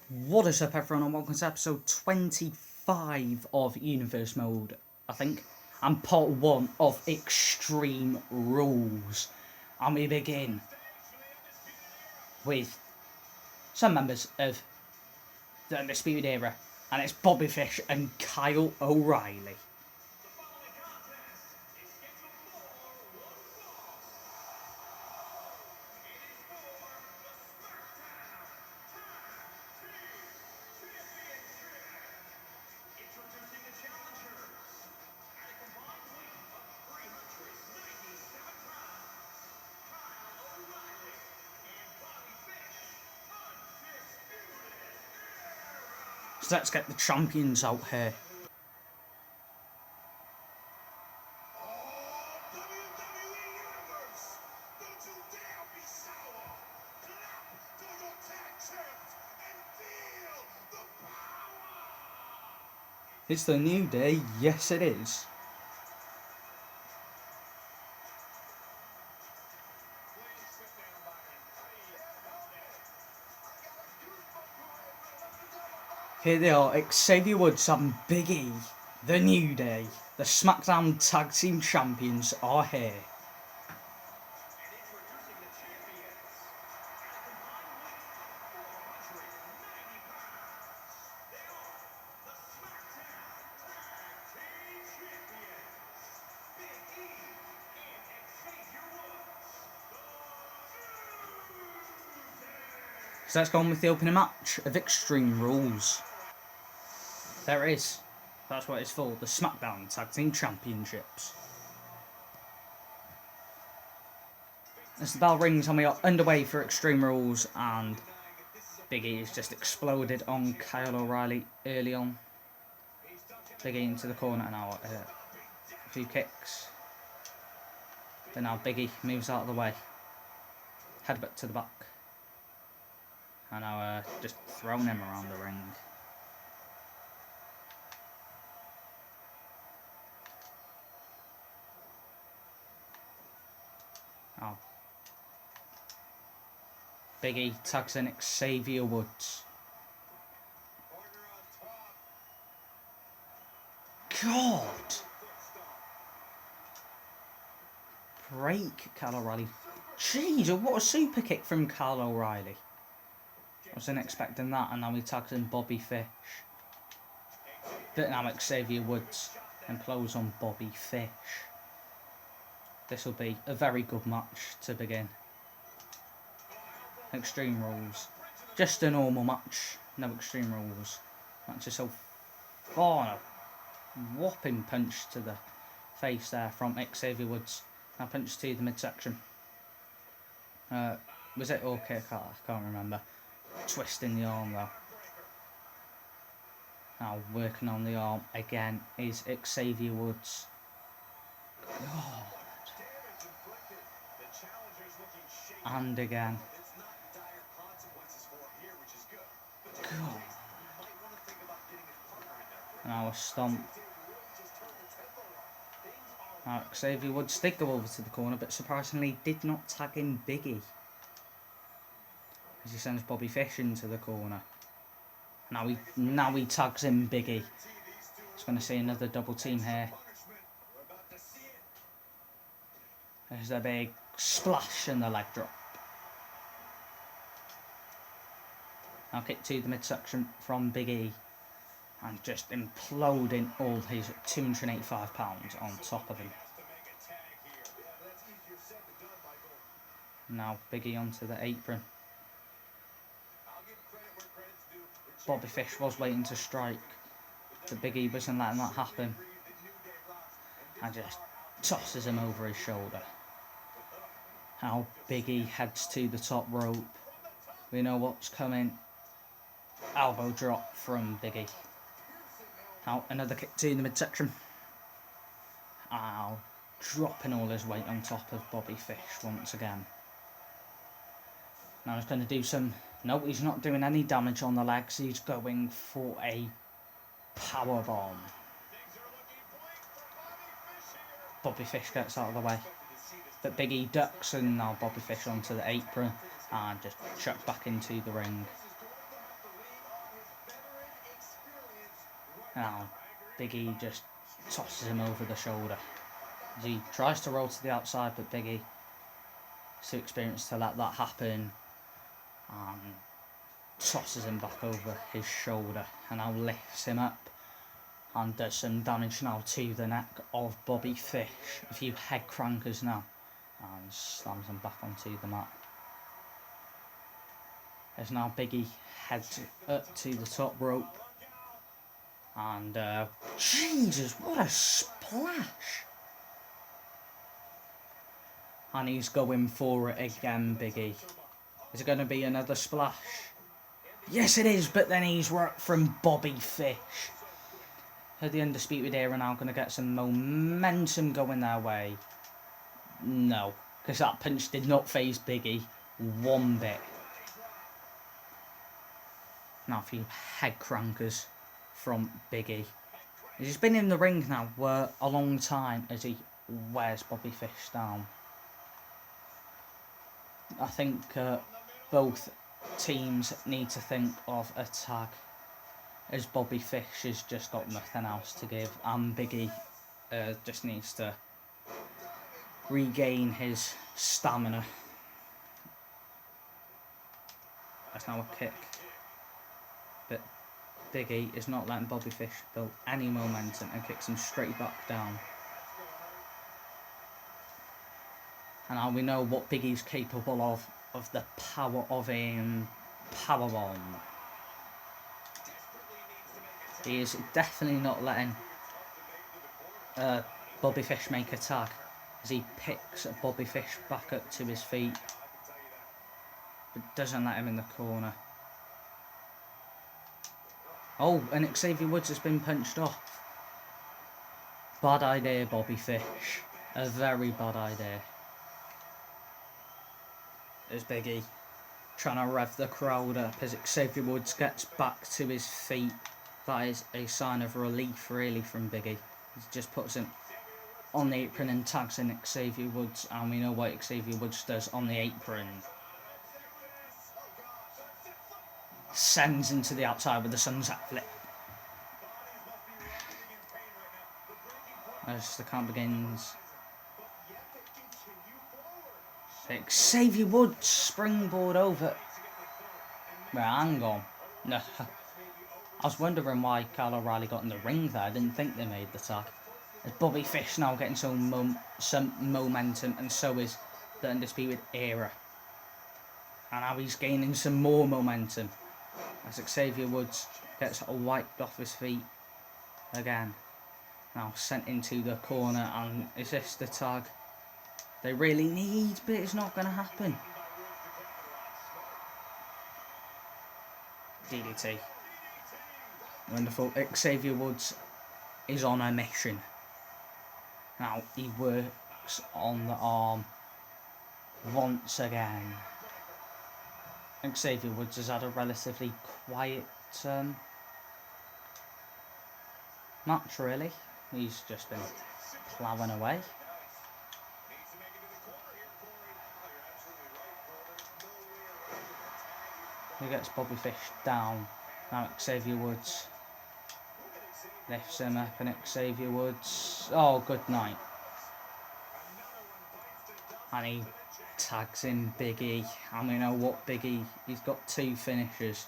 What is up, everyone, and welcome to episode 25 of Universe Mode, I think, and part 1 of Extreme Rules. And we begin with some members of the Undisputed Era, and it's Bobby Fish and Kyle O'Reilly. So let's get the champions out here. It's the New Day, yes it is. Here they are, Xavier Woods and Big E, the New Day, the SmackDown Tag Team Champions are here. So let's go on with the opening match of Extreme Rules. There it is. That's what it's for, the SmackDown Tag Team Championships. As the bell rings and we are underway for Extreme Rules, and Big E has just exploded on Kyle O'Reilly early on. Big E into the corner now, a few kicks. But now Big E moves out of the way. Headbutt to the back. And now just throwing him around the ring. Oh. Big E tags in Xavier Woods. God! Break Kyle O'Reilly. Jeez, what a super kick from Kyle O'Reilly. I wasn't expecting that, and now he tags in Bobby Fish. But now Xavier Woods implodes on Bobby Fish. This will be a very good match to begin. Extreme Rules. Just a normal match, no Extreme Rules. Match is so far. A whopping punch to the face there from Xavier Woods. Now punch to the midsection. Was it okay? I can't remember. Twisting the arm though. Now working on the arm again is Xavier Woods. God. And again. God. Now a stomp. Now Xavier Woods did go over to the corner, but surprisingly did not tag in Big E. As he sends Bobby Fish into the corner. Now he tags in Big E. He's going to see another double team here. There's a big splash and the leg drop. Now kick to the midsection from Big E. And just imploding all his 285 pounds on top of him. Now Big E onto the apron. Bobby Fish was waiting to strike, but Big E wasn't letting that happen. And just tosses him over his shoulder. Now Big E heads to the top rope. We know what's coming. Elbow drop from Big E. Now another kick to the midsection. Now dropping all his weight on top of Bobby Fish once again. Now he's going to do some... No, he's not doing any damage on the legs. He's going for a power bomb. Bobby Fish gets out of the way. But Big E ducks, and now Bobby Fish onto the apron and just chucked back into the ring. Now, Big E just tosses him over the shoulder. He tries to roll to the outside, but Big E is too experienced to let that happen, and tosses him back over his shoulder, and now lifts him up and does some damage now to the neck of Bobby Fish. A few head crankers now, and slams him back onto the mat. As now Big E heads up to the top rope, and Jesus, what a splash! And he's going for it again, Big E. Is it going to be another splash? Yes, it is, but then he's worked from Bobby Fish. Are the Undisputed Era now going to get some momentum going their way? No, because that punch did not faze Big E one bit. Now a few head crankers from Big E. He's been in the ring now for a long time as he wears Bobby Fish down. I think both teams need to think of a tag, as Bobby Fish has just got nothing else to give, and Big E just needs to regain his stamina. That's now a kick, but Big E is not letting Bobby Fish build any momentum and kicks him straight back down. And now we know what Big E's capable of the power of a powerbomb. He is definitely not letting Bobby Fish make a tag, as he picks Bobby Fish back up to his feet, but doesn't let him in the corner. Oh, and Xavier Woods has been punched off. Bad idea, Bobby Fish. A very bad idea. There's Big E trying to rev the crowd up as Xavier Woods gets back to his feet. That is a sign of relief, really, from Big E. He just puts him on the apron and tags in Xavier Woods, and we know what Xavier Woods does on the apron. Sends into the outside with the sunset flip. As the count begins. Xavier Woods springboard over. Well, hang on. No. I was wondering why Kyle O'Reilly got in the ring there. I didn't think they made the tag. As Bobby Fish now getting some momentum, and so is the Undisputed Era. And now he's gaining some more momentum as Xavier Woods gets wiped off his feet again. Now sent into the corner, and is this the tag they really need? But it's not going to happen. DDT. Wonderful. Xavier Woods is on a mission. Now he works on the arm once again. Xavier Woods has had a relatively quiet match, really. He's just been ploughing away. He gets Bobby Fish down. Now Xavier Woods lifts him up, and Xavier Woods, oh, good night. And he tags in Big E, and we know what Big E, he's got two finishers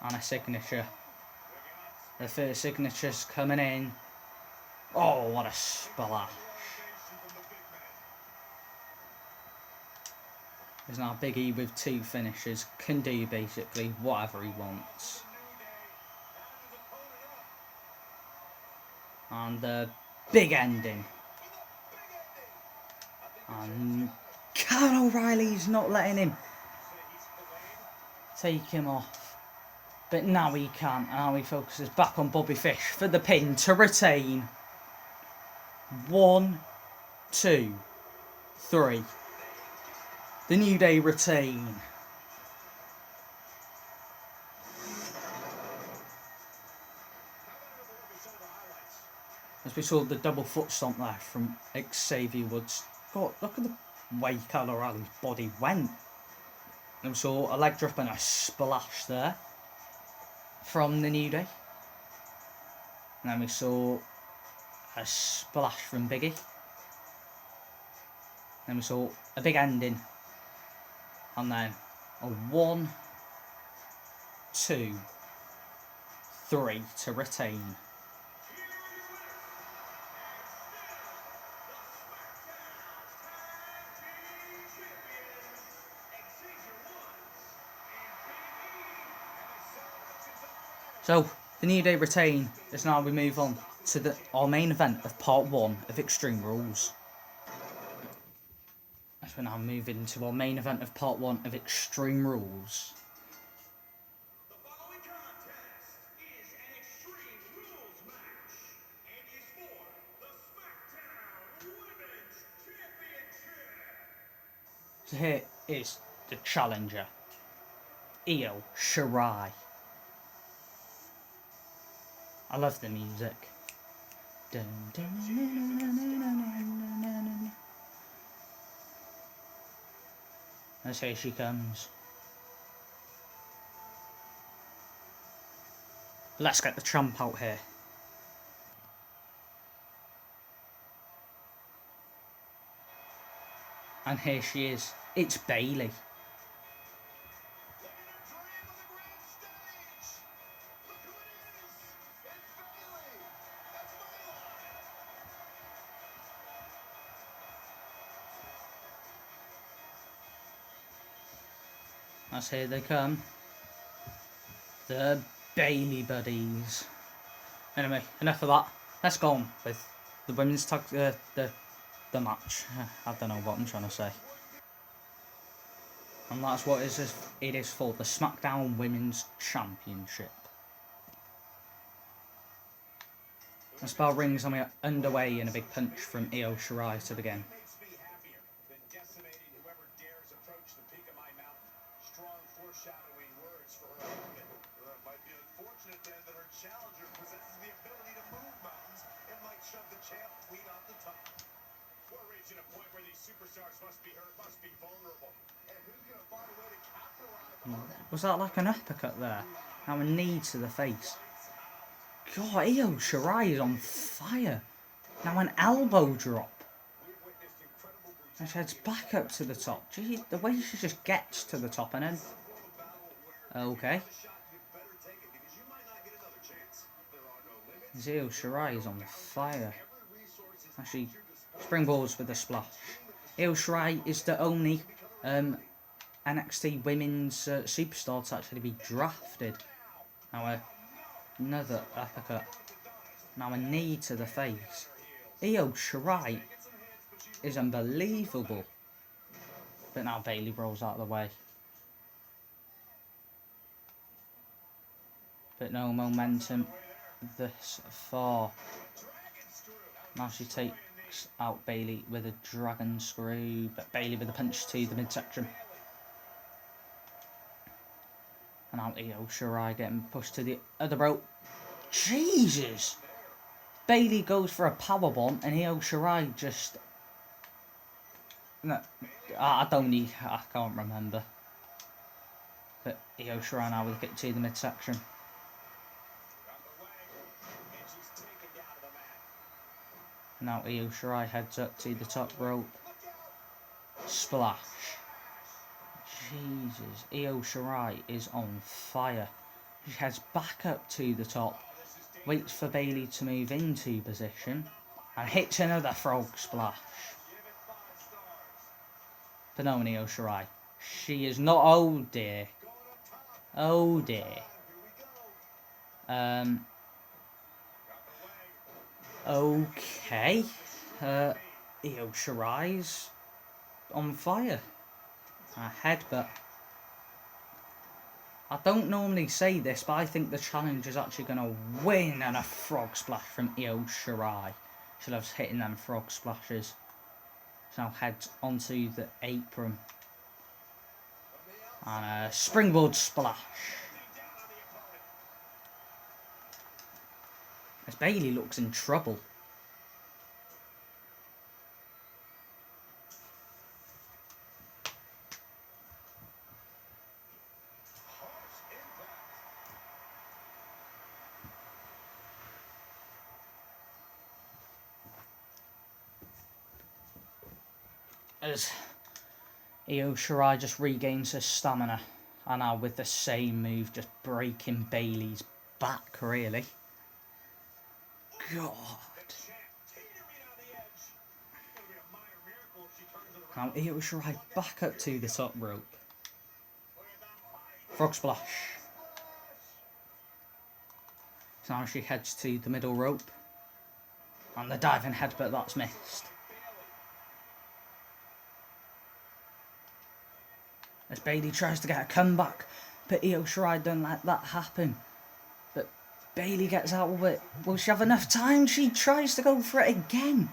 and a signature. The first signature's coming in. Oh, what a splash. There's now Big E with two finishers, can do basically whatever he wants. And the big ending. And Kyle O'Reilly's not letting him take him off. But now he can, and now he focuses back on Bobby Fish for the pin to retain. 1, 2, 3. The New Day retain. As we saw the double foot stomp there from Xavier Woods. God, look at the way Kyle O'Reilly's body went. And we saw a leg drop and a splash there from the New Day. And then we saw a splash from Biggie. Then we saw a big ending. And then a 1, 2, 3 to retain. So, the New Day retain as now we move on to our main event of part 1 of Extreme Rules. As we're now moving to our main event of part 1 of Extreme Rules. The following contest is an Extreme Rules match and is for the SmackDown Women's Championship. So here is the challenger, Io Shirai. I love the music. Dun, dun, dun, dun, dun, dun, dun, dun, dun. And here she comes. Let's get the champ out here. And here she is. It's Bayley. As here they come. The Bayley buddies. Anyway, enough of that. Let's go on with the women's tag, the match. I don't know what I'm trying to say. And that's what it is for, the SmackDown Women's Championship. The bell rings and we're underway in a big punch from Io Shirai to begin. Makes me happier than decimating whoever dares approach the peak of my mountain. Strong foreshadowing words for her opponent. It might be unfortunate then that her challenger possesses the ability to move mountains and might shove the champ clean off the top. We're reaching a point where these superstars must be hurt, must be vulnerable. And who's going to find a way to capitalize on that? Was that like an uppercut there? Now a knee to the face. God, Io Shirai is on fire. Now an elbow drop. And she heads back up to the top. Gee, the way she just gets to the top and then... Okay. Io Shirai is on fire. Actually, springboards with a splash. Io Shirai is the only NXT women's superstar to actually be drafted. Now another uppercut. Now a knee to the face. Io Shirai is unbelievable. But now Bayley rolls out of the way. But no momentum this far. Now she takes out Bayley with a dragon screw. But Bayley with a punch to the midsection. And now Io Shirai getting pushed to the other rope. Jesus! Bayley goes for a powerbomb and Io Shirai just... No, I can't remember. But Io Shirai now with a kick to the midsection. Now Io Shirai heads up to the top rope. Splash. Jesus, Io Shirai is on fire. She heads back up to the top, waits for Bayley to move into position, and hits another frog splash. But no, Io Shirai. She is not. Oh dear. Oh dear. Okay. Io Shirai's on fire. A headbutt. I don't normally say this, but I think the challenge is actually going to win, and a frog splash from Io Shirai. She loves hitting them frog splashes. She now heads onto the apron. And a springboard splash. As Bayley looks in trouble. as Io Shirai just regains her stamina. And now with the same move, just breaking Bayley's back, really. God. Now Io Shirai back up to the top rope. Frog splash. So now she heads to the middle rope. And the diving headbutt, that's missed. As Bayley tries to get a comeback, but Io Shirai don't let that happen. But Bayley gets out of it. Will she have enough time? She tries to go for it again.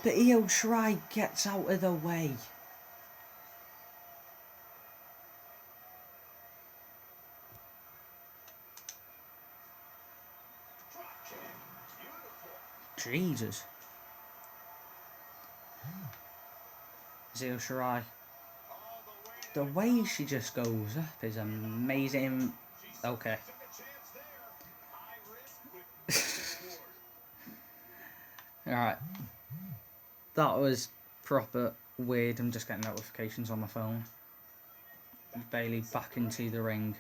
But Io Shirai gets out of the way. Jesus. Io Shirai. The way she just goes up is amazing. Okay. Alright. That was proper weird. I'm just getting notifications on my phone. Bayley back into the ring.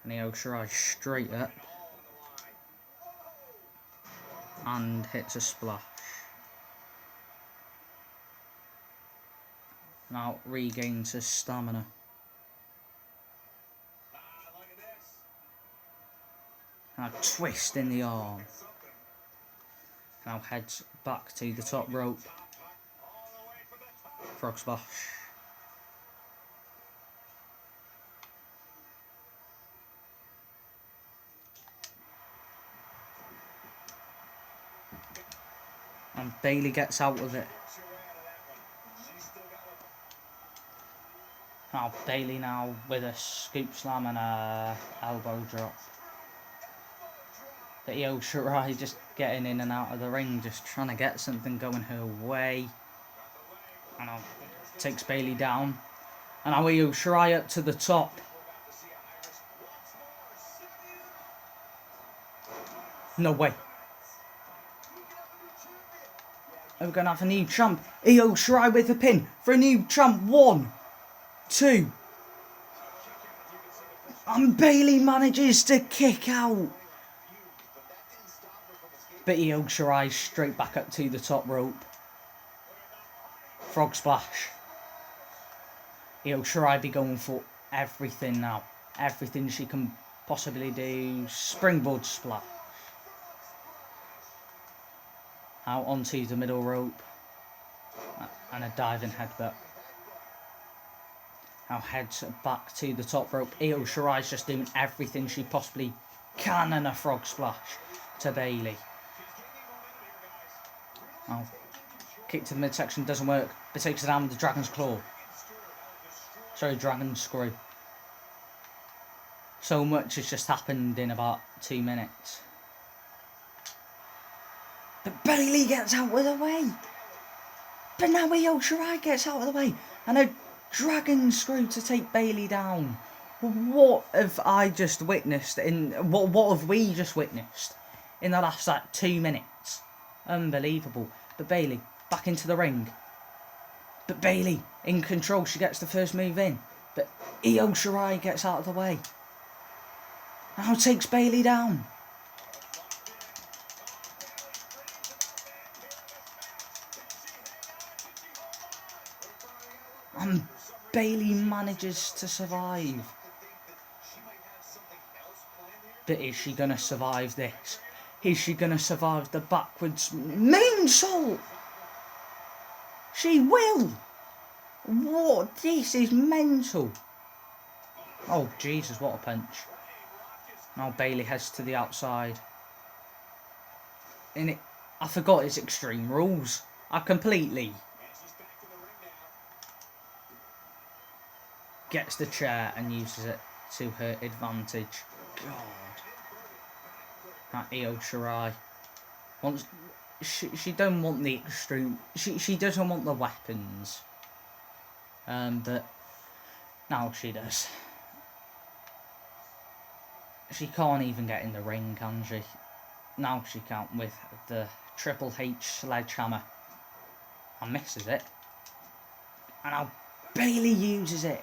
And Io Shirai straight up. And hits a splash. Now regains his stamina. Now twist in the arm. Now heads back to the top rope. Frog splash. And Bayley gets out of it. Now Bayley now with a scoop slam and a elbow drop. But Io Shirai just getting in and out of the ring, just trying to get something going her way. And now takes Bayley down. And now Io Shirai up to the top. No way. We're going to have a new champ. Io Shirai with a pin for a new champ. 1, 2. And Bayley manages to kick out. But Io Shirai straight back up to the top rope. Frog splash. Io Shirai be going for everything now. Everything she can possibly do. Springboard splash. Out onto the middle rope. And a diving headbutt. Now heads back to the top rope. Io Shirai's just doing everything she possibly can, and a frog splash to Bayley. Oh, kick to the midsection doesn't work, but takes it down with the Dragon's Claw. Sorry, Dragon Screw. So much has just happened in about 2 minutes. But Bayley gets out of the way. But now Io Shirai gets out of the way. And a Dragon Screw to take Bayley down. What have I just witnessed? What have we just witnessed in the last 2 minutes? Unbelievable. But Bayley back into the ring. But Bayley in control. She gets the first move in. But Io Shirai gets out of the way. Now takes Bayley down. And Bayley manages to survive. But is she going to survive this? Is she going to survive the backwards moonsault? She will. What? This is mental. Oh, Jesus, what a punch. Now Bayley heads to the outside. I forgot it's Extreme Rules. I completely... Gets the chair and uses it to her advantage. God. That Io Shirai wants... She don't want the extreme... She doesn't want the weapons. But now she does. She can't even get in the ring, can she? Now she can't with the Triple H sledgehammer. And misses it. And now Bailey uses it.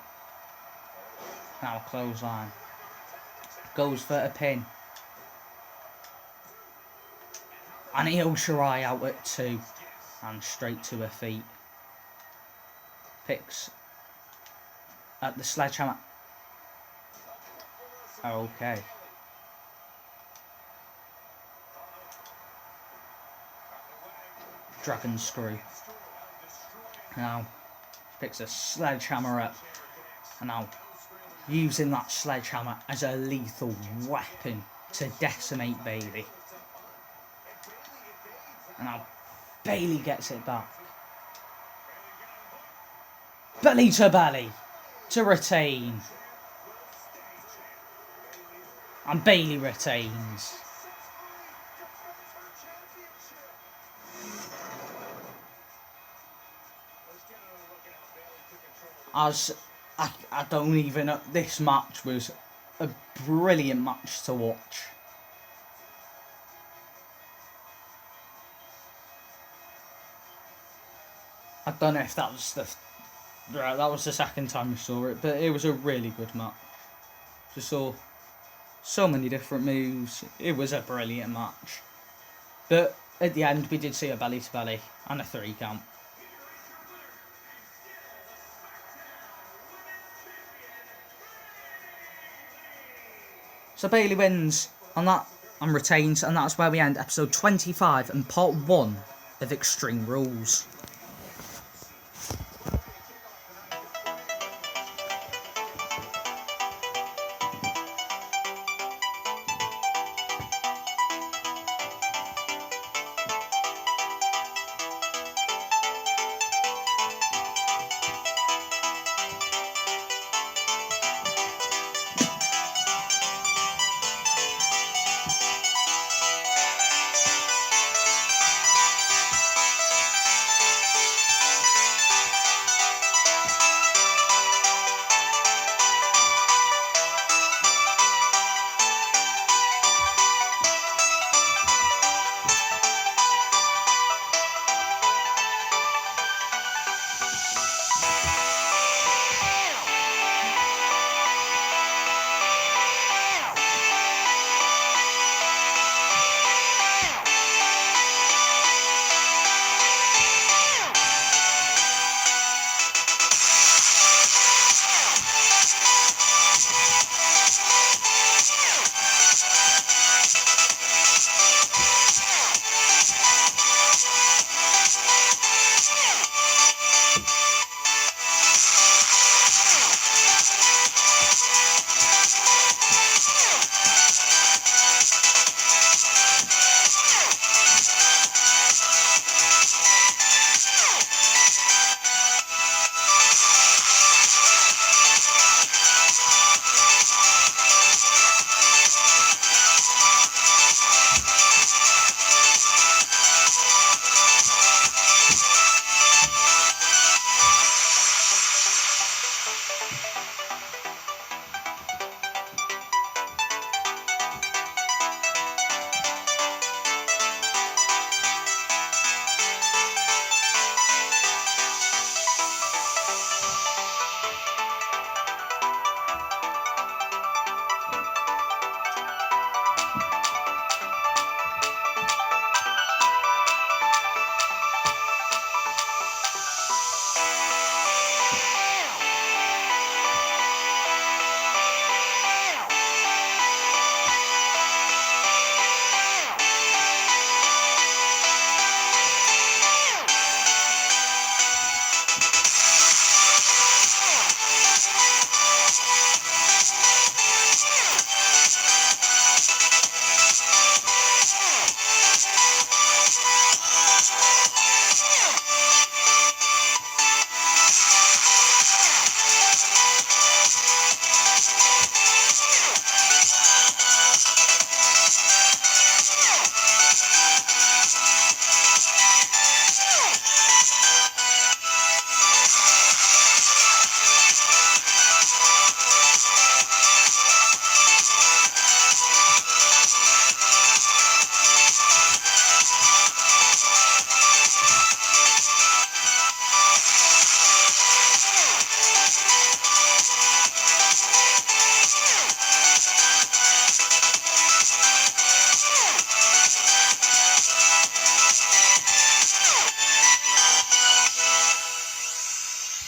Now clothesline. Goes for a pin. And Io Shirai out at 2. And straight to her feet. Picks at the sledgehammer. Okay. Dragon screw. Now picks a sledgehammer up. And now using that sledgehammer as a lethal weapon to decimate Bailey. And now Bailey gets it back. Belly to belly to retain. And Bailey retains. As I don't even know, this match was a brilliant match to watch. I don't know if that was the second time we saw it, but it was a really good match. Just saw so many different moves. It was a brilliant match. But at the end we did see a belly to belly and a 3 count. So Bailey wins on that and retains, and that's where we end episode 25 and part 1 of Extreme Rules.